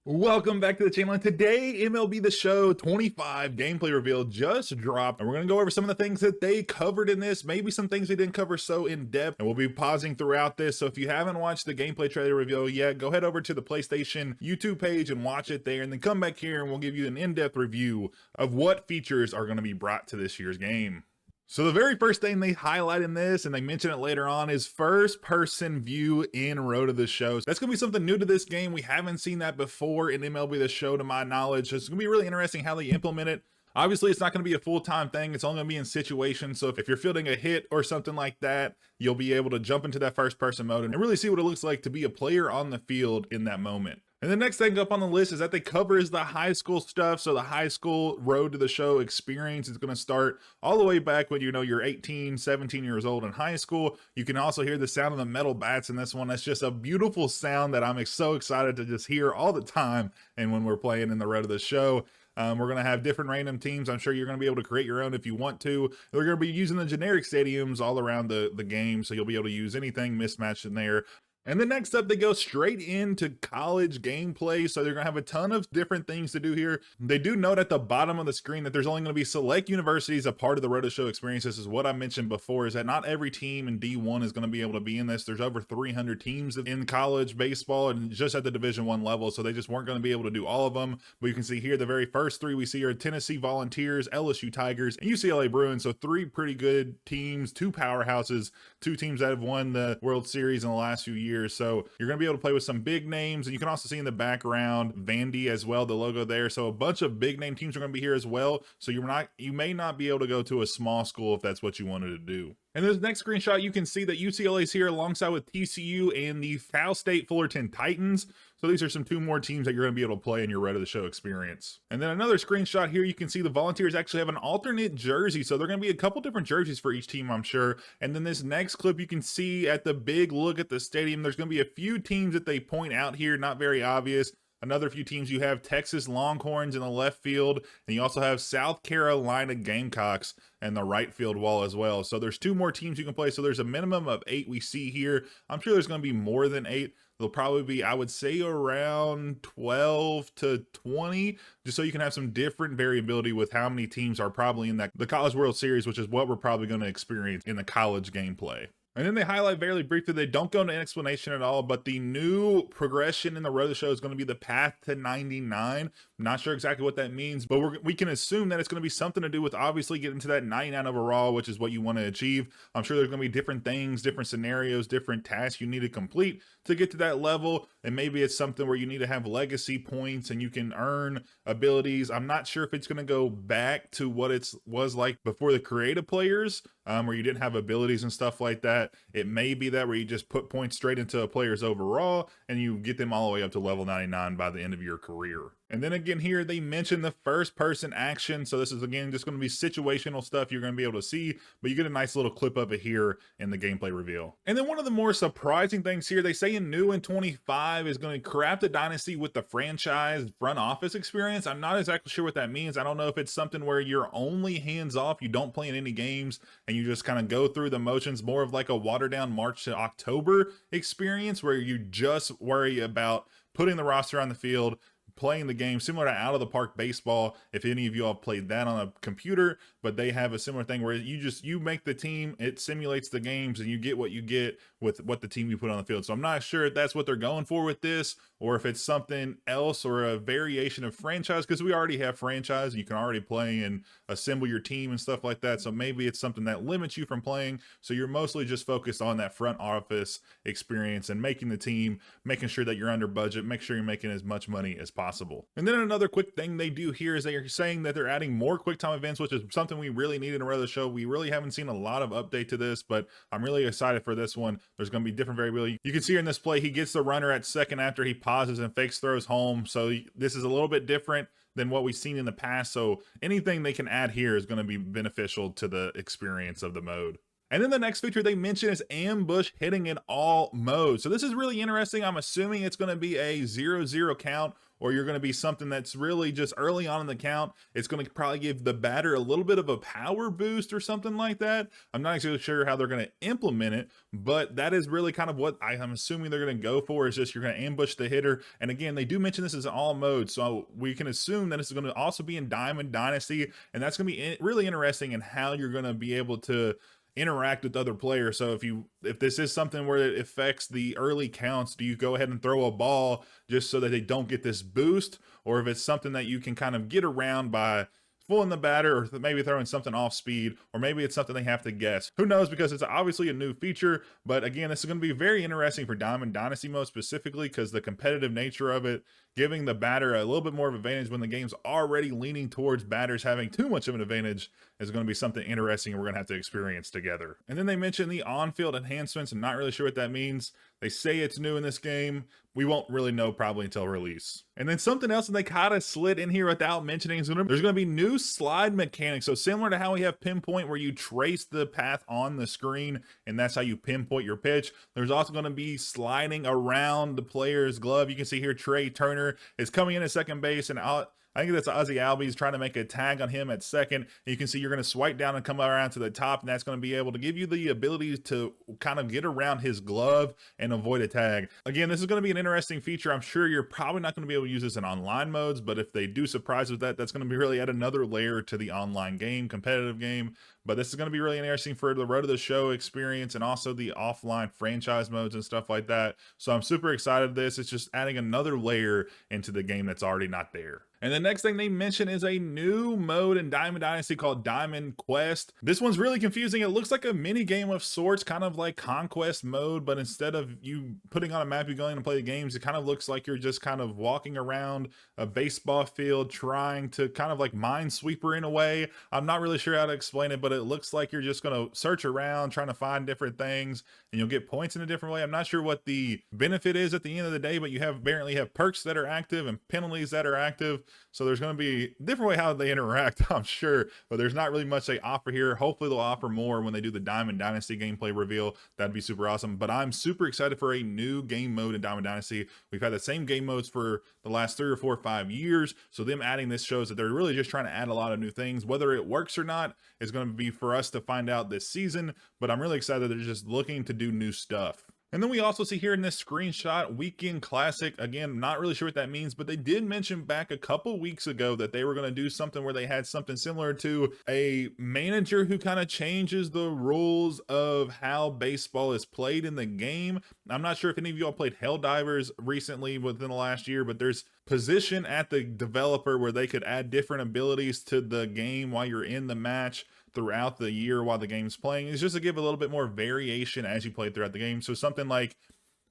Welcome back to the channel, and today MLB The Show 25 gameplay reveal just dropped, and we're going to go over some of the things that they covered in this, maybe some things they didn't cover so in depth, and we'll be pausing throughout this. So if you haven't watched the gameplay trailer reveal yet, go head over to the PlayStation YouTube page and watch it there, and then come back here and we'll give you an in-depth review of what features are going to be brought to this year's game. So the very first thing they highlight in this, and they mention it later on, is first person view in Road to the Show. That's going to be something new to this game. We haven't seen that before in MLB The Show to my knowledge. So it's going to be really interesting how they implement it. Obviously, it's not going to be a full-time thing. It's only going to be in situations. So if you're fielding a hit or something like that, you'll be able to jump into that first person mode and really see what it looks like to be a player on the field in that moment. And the next thing up on the list is that they cover is the high school stuff. So the high school Road to the Show experience is going to start all the way back when you're 18, 17 years old in high school. You can also hear the sound of the metal bats in this one. That's just a beautiful sound that I'm so excited to just hear all the time. And when we're playing in the Road to the Show, we're going to have different random teams. I'm sure you're going to be able to create your own if you want to. They're going to be using the generic stadiums all around the game. So you'll be able to use anything mismatched in there. And then next up, they go straight into college gameplay. So they're going to have a ton of different things to do here. They do note at the bottom of the screen that there's only going to be select universities a part of the Road to Show experience. This is what I mentioned before, is that not every team in D1 is going to be able to be in this. There's over 300 teams in college baseball and just at the Division I level. So they just weren't going to be able to do all of them. But you can see here, the very first three we see are Tennessee Volunteers, LSU Tigers, and UCLA Bruins. So three pretty good teams, two powerhouses, two teams that have won the World Series in the last few years. So you're going to be able to play with some big names, and you can also see in the background Vandy as well, the logo there. So a bunch of big name teams are going to be here as well. So you may not be able to go to a small school if that's what you wanted to do. In this next screenshot, you can see that UCLA is here alongside with TCU and the Cal State Fullerton Titans. So these are two more teams that you're going to be able to play in your Road to the Show experience. And then another screenshot here, you can see the Volunteers actually have an alternate jersey. So they're going to be a couple different jerseys for each team, I'm sure. And then this next clip, you can see at the big look at the stadium, there's going to be a few teams that they point out here, not very obvious. Another few teams, you have Texas Longhorns in the left field, and you also have South Carolina Gamecocks in the right field wall as well. So there's two more teams you can play. So there's a minimum of 8 we see here. I'm sure there's going to be more than 8. There'll probably be, I would say, around 12 to 20, just so you can have some different variability with how many teams are probably in the College World Series, which is what we're probably going to experience in the college gameplay. And then they highlight very briefly, they don't go into an explanation at all, but the new progression in the Road to the Show is going to be the path to 99. I'm not sure exactly what that means, but we can assume that it's going to be something to do with obviously getting to that 99 overall, which is what you want to achieve. I'm sure there's going to be different things, different scenarios, different tasks you need to complete to get to that level. And maybe it's something where you need to have legacy points and you can earn abilities. I'm not sure if it's going to go back to what it was like before the creative players, where you didn't have abilities and stuff like that. It may be that where you just put points straight into a player's overall and you get them all the way up to level 99 by the end of your career. And then again here, they mention the first person action. So this is again just going to be situational stuff you're going to be able to see, but you get a nice little clip of it here in the gameplay reveal. And then one of the more surprising things here, they say in new in 25 is going to craft a dynasty with the franchise front office experience. I'm not exactly sure what that means. I don't know if it's something where you're only hands off, you don't play in any games, and you just kind of go through the motions, more of like a watered down March to October experience where you just worry about putting the roster on the field, playing the game, similar to Out of the Park Baseball, if any of you all played that on a computer. But they have a similar thing where you make the team, it simulates the games, and you get what you get with what the team you put on the field. So I'm not sure if that's what they're going for with this, or if it's something else or a variation of franchise, because we already have franchise. You can already play and assemble your team and stuff like that. So maybe it's something that limits you from playing. So you're mostly just focused on that front office experience and making the team, making sure that you're under budget, make sure you're making as much money as possible. And then another quick thing they do here is they're saying that they're adding more quick time events, which is something we really need in a Road to the Show. We really haven't seen a lot of update to this, but I'm really excited for this one. There's going to be different variability. You can see here in this play, he gets the runner at second after he pauses and fakes throws home. So this is a little bit different than what we've seen in the past. So anything they can add here is going to be beneficial to the experience of the mode. And then the next feature they mention is ambush hitting in all modes. So this is really interesting. I'm assuming it's going to be a 0-0 count or you're going to be something that's really just early on in the count. It's going to probably give the batter a little bit of a power boost or something like that. I'm not exactly sure how they're going to implement it, but that is really kind of what I'm assuming they're going to go for, is just you're going to ambush the hitter. And again, they do mention this is all modes, so we can assume that it's going to also be in Diamond Dynasty, and that's going to be really interesting in how you're going to be able to interact with other players. So if this is something where it affects the early counts, do you go ahead and throw a ball just so that they don't get this boost? Or if it's something that you can kind of get around by fooling the batter, or maybe throwing something off speed, or maybe it's something they have to guess. Who knows, because it's obviously a new feature. But again, this is going to be very interesting for Diamond Dynasty mode specifically, because the competitive nature of it, giving the batter a little bit more of advantage when the game's already leaning towards batters having too much of an advantage, is going to be something interesting and we're going to have to experience together. And then they mentioned the on-field enhancements. I'm not really sure what that means. They say it's new in this game. We won't really know probably until release. And then something else that they kind of slid in here without mentioning is there's going to be new slide mechanics. So similar to how we have pinpoint, where you trace the path on the screen and that's how you pinpoint your pitch, there's also going to be sliding around the player's glove. You can see here Trey Turner is coming in at second base, and I think that's Ozzy Albies trying to make a tag on him at second. And you can see you're going to swipe down and come around to the top, and that's going to be able to give you the ability to kind of get around his glove and avoid a tag. Again, this is going to be an interesting feature. I'm sure you're probably not going to be able to use this in online modes, but if they do surprise with that, that's going to be really add another layer to the online game, competitive game. But this is going to be really interesting for the Road to the Show experience and also the offline franchise modes and stuff like that. So I'm super excited this. It's just adding another layer into the game that's already not there. And the next thing they mention is a new mode in Diamond Dynasty called Diamond Quest. This one's really confusing. It looks like a mini game of sorts, kind of like Conquest mode, but instead of you putting on a map, you going to play the games, it kind of looks like you're just kind of walking around a baseball field trying to kind of like Minesweeper in a way. I'm not really sure how to explain it, but it looks like you're just going to search around trying to find different things, and you'll get points in a different way. I'm not sure what the benefit is at the end of the day, but you apparently have perks that are active and penalties that are active. So there's going to be a different way how they interact, I'm sure, but there's not really much they offer here. Hopefully they'll offer more when they do the Diamond Dynasty gameplay reveal. That'd be super awesome. But I'm super excited for a new game mode in Diamond Dynasty. We've had the same game modes for the last 3 or 4 or 5 years. So them adding this shows that they're really just trying to add a lot of new things. Whether it works or not is going to be for us to find out this season, but I'm really excited that they're just looking to do new stuff. And then we also see here in this screenshot, Weekend Classic. Again, not really sure what that means, but they did mention back a couple weeks ago that they were going to do something where they had something similar to a manager who kind of changes the rules of how baseball is played in the game. I'm not sure if any of y'all played Helldivers recently within the last year, but there's position at the developer where they could add different abilities to the game while you're in the match throughout the year while the game's playing. It's just to give a little bit more variation as you play throughout the game. So something like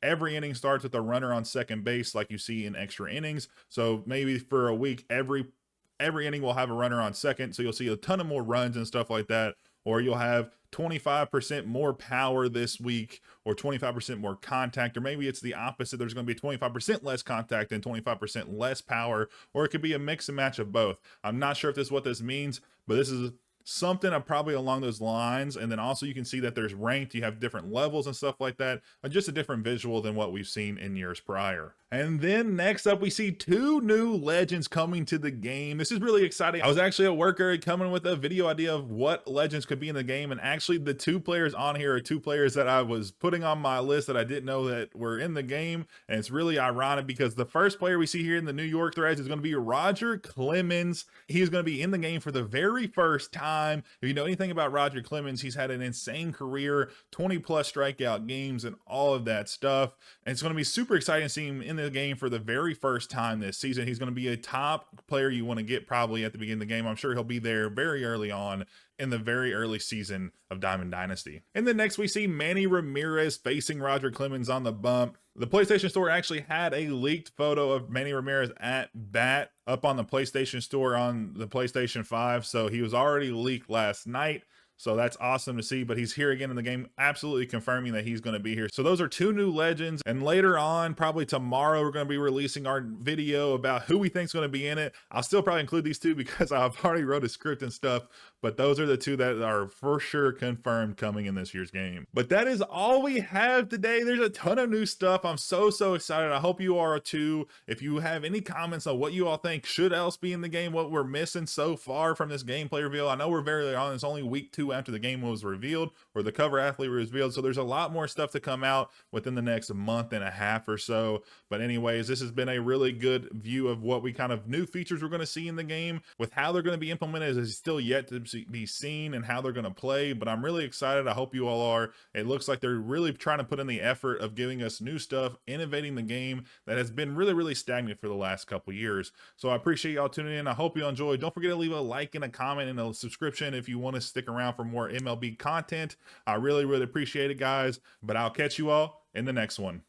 every inning starts with a runner on second base, like you see in extra innings. So maybe for a week, every inning will have a runner on second. So you'll see a ton of more runs and stuff like that. Or you'll have 25% more power this week, or 25% more contact, or maybe it's the opposite. There's going to be 25% less contact and 25% less power, or it could be a mix and match of both. I'm not sure if this is what this means, but this is something probably along those lines. And then also you can see that there's ranked, you have different levels and stuff like that, just a different visual than what we've seen in years prior. And then next up, we see 2 new legends coming to the game. This is really exciting. I was actually at work already coming with a video idea of what legends could be in the game, and actually the 2 players on here are 2 players that I was putting on my list that I didn't know that were in the game. And it's really ironic because the first player we see here in the New York threads is going to be Roger Clemens. He's going to be in the game for the very first time. If you know anything about Roger Clemens, he's had an insane career, 20 plus strikeout games and all of that stuff. And it's going to be super exciting to see him in the game for the very first time this season. He's going to be a top player you want to get probably at the beginning of the game. I'm sure he'll be there very early on in the very early season of Diamond Dynasty. And then next we see Manny Ramirez facing Roger Clemens on the bump. The PlayStation Store actually had a leaked photo of Manny Ramirez at bat up on the PlayStation Store on the PlayStation 5. So he was already leaked last night. So that's awesome to see, but he's here again in the game, absolutely confirming that he's going to be here. So those are 2 new legends, and later on, probably tomorrow, we're going to be releasing our video about who we think is going to be in it. I'll still probably include these 2 because I've already wrote a script and stuff, but those are the 2 that are for sure confirmed coming in this year's game. But that is all we have today. There's a ton of new stuff. I'm so excited. I hope you are too. If you have any comments on what you all think should else be in the game, what we're missing so far from this gameplay reveal. I know we're very early on. It's only week 2 after the game was revealed, or the cover athlete was revealed, so there's a lot more stuff to come out within the next month and a half or so. But anyways, this has been a really good view of what we kind of new features we're going to see in the game. With how they're going to be implemented is still yet to be seen, and how they're going to play, but I'm really excited. I hope you all are. It looks like they're really trying to put in the effort of giving us new stuff, innovating the game that has been really stagnant for the last couple years. So I appreciate y'all tuning in. I hope you enjoyed. Don't forget to leave a like and a comment and a subscription if you want to stick around for more MLB content. I really appreciate it, guys, but I'll catch you all in the next one.